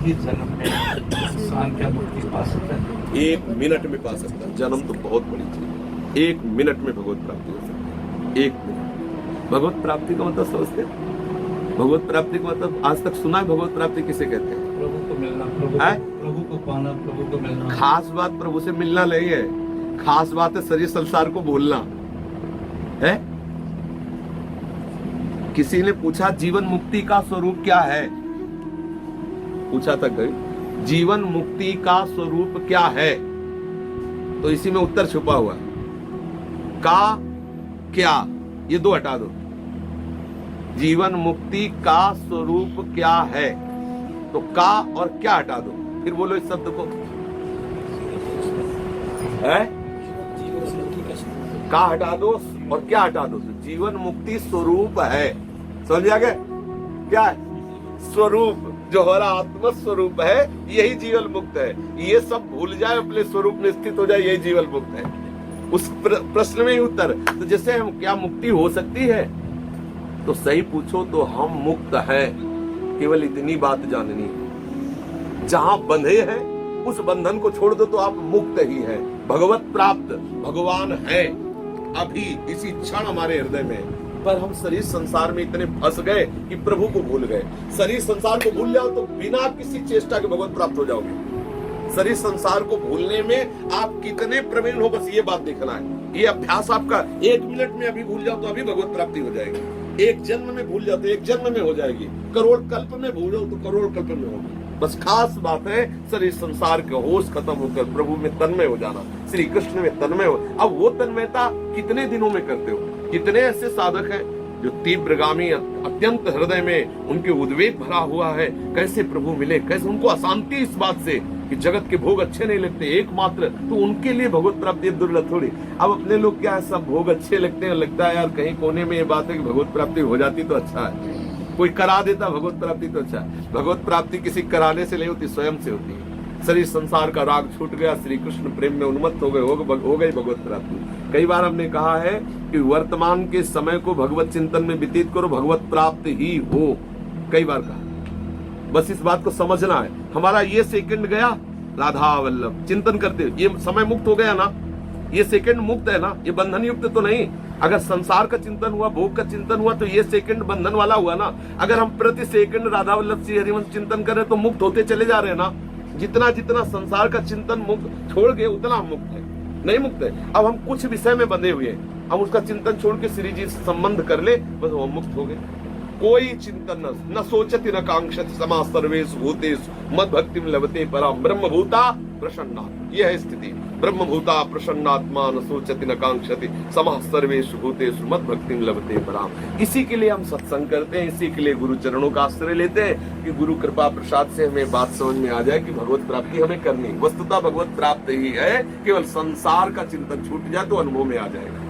ही जन्म में इंसान क्या मुक्ति पा सकता है? 1 मिनट में पा सकता है। जन्म तो बहुत बड़ी चीज है। 1 मिनट में भगवत प्राप्ति हो सकती है। 1 मिनट। भगवत प्राप्ति का मतलब समझते हैं? भगवत प्राप्ति का मतलब आज तक सुना है? भगवत प्राप्ति किसे कहते हैं? प्रभु को मिलना, प्रभु को पाना, प्रभु को मिलना। खास बात प्रभु से मिलना नहीं है, खास बात है शरीर संसार को भूलना है। किसी ने पूछा जीवन मुक्ति का स्वरूप क्या है? पूछा था कहीं जीवन मुक्ति का स्वरूप क्या है? तो इसी में उत्तर छुपा हुआ है। का क्या, ये 2 हटा दो। जीवन मुक्ति का स्वरूप क्या है, तो का और क्या हटा दो, फिर बोलो इस शब्द को है। का हटा दो और क्या हटा दो, तो जीवन मुक्ति स्वरूप है। समझ आ गया? क्या है स्वरूप? जो हमारा आत्म स्वरूप है यही जीवन मुक्त है। ये सब भूल जाए, अपने स्वरूप में स्थित हो जाए, यही जीवन मुक्त है। उस प्रश्न में ही उत्तर। तो जैसे हम क्या मुक्ति हो सकती है, तो सही पूछो तो हम मुक्त हैं। केवल इतनी बात जाननी है। जहां बंधे हैं उस बंधन को छोड़ दो तो आप मुक्त ही हैं। भगवत प्राप्त भगवान है अभी इसी क्षण हमारे हृदय में। पर हम शरीर संसार में इतने फंस गए कि प्रभु को भूल गए। शरीर संसार को भूल जाओ तो बिना किसी चेष्टा के भगवत प्राप्त हो जाओगे। शरीर संसार को भूलने में आप कितने प्रवीण हो, बस ये बात देखना है। ये अभ्यास आपका 1 मिनट में अभी भूल जाओ तो अभी भगवत प्राप्ति हो जाएगी। 1 जन्म में भूल जाओ तो 1 जन्म में हो जाएगी। करोड़ कल्प में भूल जाओ तो करोड़ कल्प में होगी। बस खास बात है शरीर संसार का होश खत्म होकर प्रभु में तन्मय हो जाना, श्री कृष्ण में तन्मय हो। अब वो तन्मयता कितने दिनों में करते हो? कितने ऐसे साधक हैं जो तीव्रगामी अत्यंत हृदय में उनके उद्वेग भरा हुआ है, कैसे प्रभु मिले, कैसे उनको अशांति इस बात से कि जगत के भोग अच्छे नहीं लगते एकमात्र, तो उनके लिए भगवत प्राप्ति दुर्लभ थोड़ी। अब अपने लोग क्या है, सब भोग अच्छे लगते हैं, लगता है यार कहीं कोने में ये बात है कि भगवत प्राप्ति हो जाती तो अच्छा है, कोई करा देता भगवत प्राप्ति तो अच्छा है। भगवत प्राप्ति किसी कराने से नहीं होती, स्वयं से होती है। शरीर संसार का राग छूट गया, श्री कृष्ण प्रेम में उन्मत्त हो गई भगवत प्राप्ति। कई बार हमने कहा है कि वर्तमान के समय को भगवत चिंतन में व्यतीत करो, भगवत प्राप्त ही हो। कई बार कहा, बस इस बात को समझना है। हमारा ये सेकंड गया राधा वल्लभ चिंतन करते, ये समय मुक्त हो गया ना, ये सेकंड मुक्त है ना, ये बंधन युक्त तो नहीं। अगर संसार का चिंतन हुआ, भोग का चिंतन हुआ, तो ये सेकंड बंधन वाला हुआ ना। अगर हम प्रति सेकंड राधा वल्लभ श्री हरिवंश चिंतन करें तो मुक्त होते चले जा रहे हैं ना। जितना जितना संसार का चिंतन मुक्त छोड़ गए उतना हम मुक्त है, नहीं मुक्त है। अब हम कुछ विषय में बंधे हुए हैं, हम उसका चिंतन छोड़ के श्री जी से संबंध कर ले, बस वो मुक्त हो गए। कोई चिंतन न सोचति न कांक्षति समा सर्वेषु भूतेषु मद भक्तिं लभते पराम ब्रह्मभूता प्रसन्ना। यह है स्थिति। ब्रह्मभूता प्रसन्नात्मा न सोचति न कांक्षति समा सर्वेषु भूतेषु मद भक्तिं लभते पराम। इसी के लिए हम सत्संग करते हैं, इसी के लिए गुरु चरणों का आश्रय लेते हैं कि गुरु कृपा प्रसाद से हमें बात समझ में आ जाए कि भगवत प्राप्ति हमें करनी। वस्तुतः भगवत प्राप्ति ही है, केवल संसार का चिंतन छूट जाए तो अनुभव में आ जाएगा।